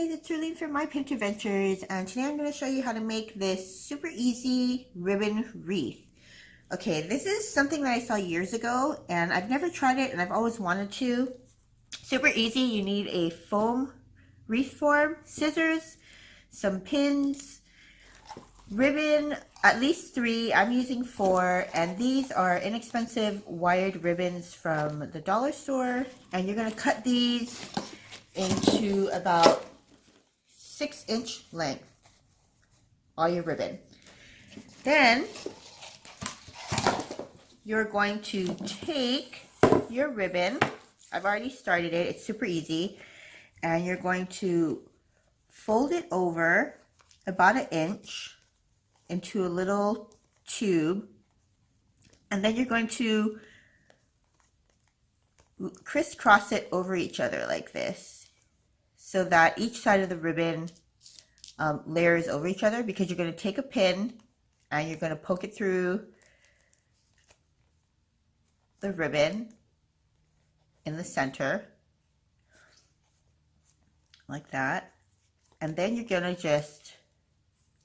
guys, it's Charlene from My Pink Adventures, and today I'm going to show you how to make this super easy ribbon wreath. Okay, this is something that I saw years ago, and I've never tried it, and I've always wanted to. Super easy. You need a foam wreath form, scissors, some pins, ribbon, at least 3. I'm using 4, and these are inexpensive wired ribbons from the dollar store, and you're going to cut these into about 6-inch length, all your ribbon. Then you're going to take your ribbon. I've already started it. It's super easy. And you're going to fold it over about 1 inch into a little tube. And then you're going to crisscross it over each other like this, so that each side of the ribbon layers over each other, because you're going to take a pin and you're going to poke it through the ribbon in the center like that, and then you're going to just,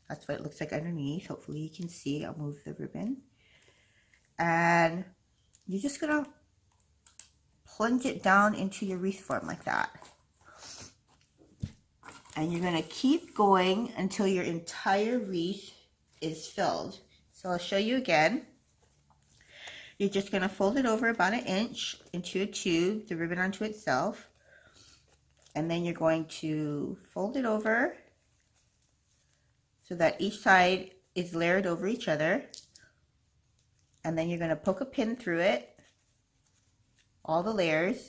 that's what it looks like underneath. Hopefully you can see. I'll move the ribbon, and you're just going to plunge it down into your wreath form like that. And you're going to keep going until your entire wreath is filled. So I'll show you again. You're just going to fold it over about 1 inch into a tube, the ribbon onto itself. And then you're going to fold it over so that each side is layered over each other. And then you're going to poke a pin through it, all the layers.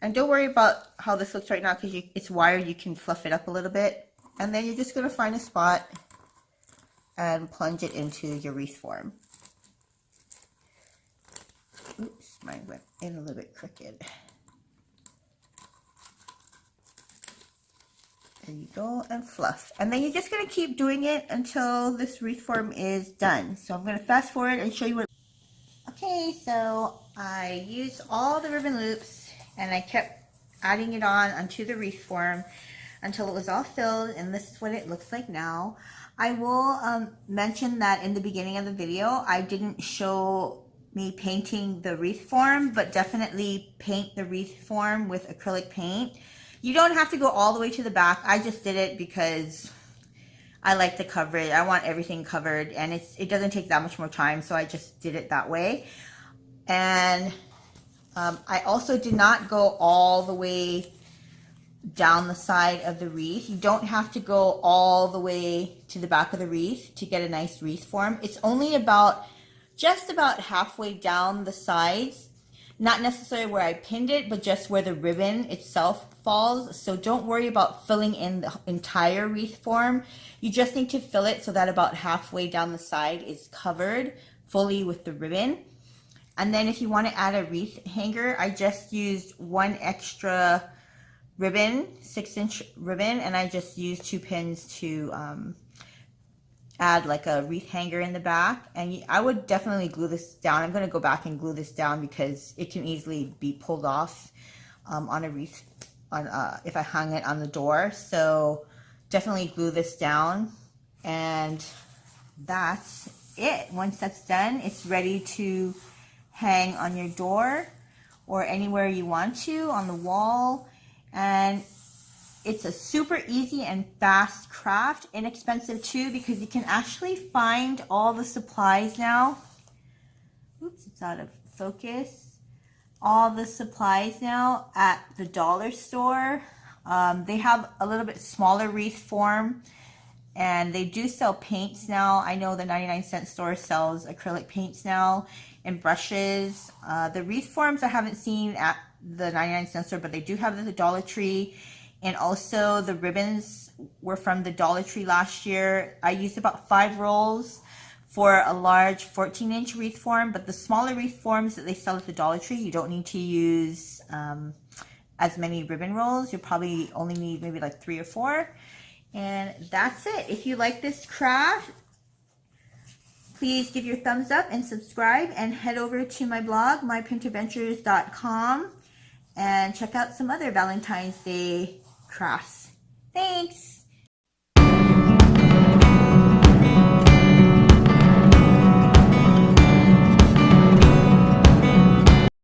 And don't worry about how this looks right now, because it's wired. You can fluff it up a little bit. And then you're just going to find a spot and plunge it into your wreath form. Oops, mine went in a little bit crooked. There you go, and fluff. And then you're just going to keep doing it until this wreath form is done. So I'm going to fast forward and show you what. Okay, so I used all the ribbon loops, and I kept adding it on onto the wreath form until it was all filled, and this is what it looks like now. I will mention that in the beginning of the video, I didn't show me painting the wreath form, but definitely paint the wreath form with acrylic paint. You don't have to go all the way to the back. I just did it because I like the coverage. I want everything covered, and it doesn't take that much more time, so I just did it that way. And I also did not go all the way down the side of the wreath. You don't have to go all the way to the back of the wreath to get a nice wreath form. It's only just about halfway down the sides, not necessarily where I pinned it, but just where the ribbon itself falls. So don't worry about filling in the entire wreath form. You just need to fill it so that about halfway down the side is covered fully with the ribbon. And then if you want to add a wreath hanger, I just used 1 extra ribbon, 6-inch ribbon, and I just used 2 pins to add like a wreath hanger in the back. And I would definitely glue this down. I'm going to go back and glue this down because it can easily be pulled off on a wreath, if I hung it on the door. So definitely glue this down, and that's it. Once that's done, it's ready to hang on your door or anywhere you want to, on the wall. And it's a super easy and fast craft, inexpensive too, because you can actually find all the supplies now. Oops, it's out of focus. All the supplies now at the dollar store. They have a little bit smaller wreath form, and they do sell paints now. I know the 99-cent store sells acrylic paints now and brushes. The wreath forms I haven't seen at the 99-cent store, but they do have the Dollar Tree. And also the ribbons were from the Dollar Tree last year. I used about 5 rolls for a large 14-inch wreath form, but the smaller wreath forms that they sell at the Dollar Tree, you don't need to use as many ribbon rolls. You probably only need maybe like 3 or 4. And that's it. If you like this craft, please give your thumbs up and subscribe, and head over to my blog, mypinkadventures.com, and check out some other Valentine's Day crafts. Thanks!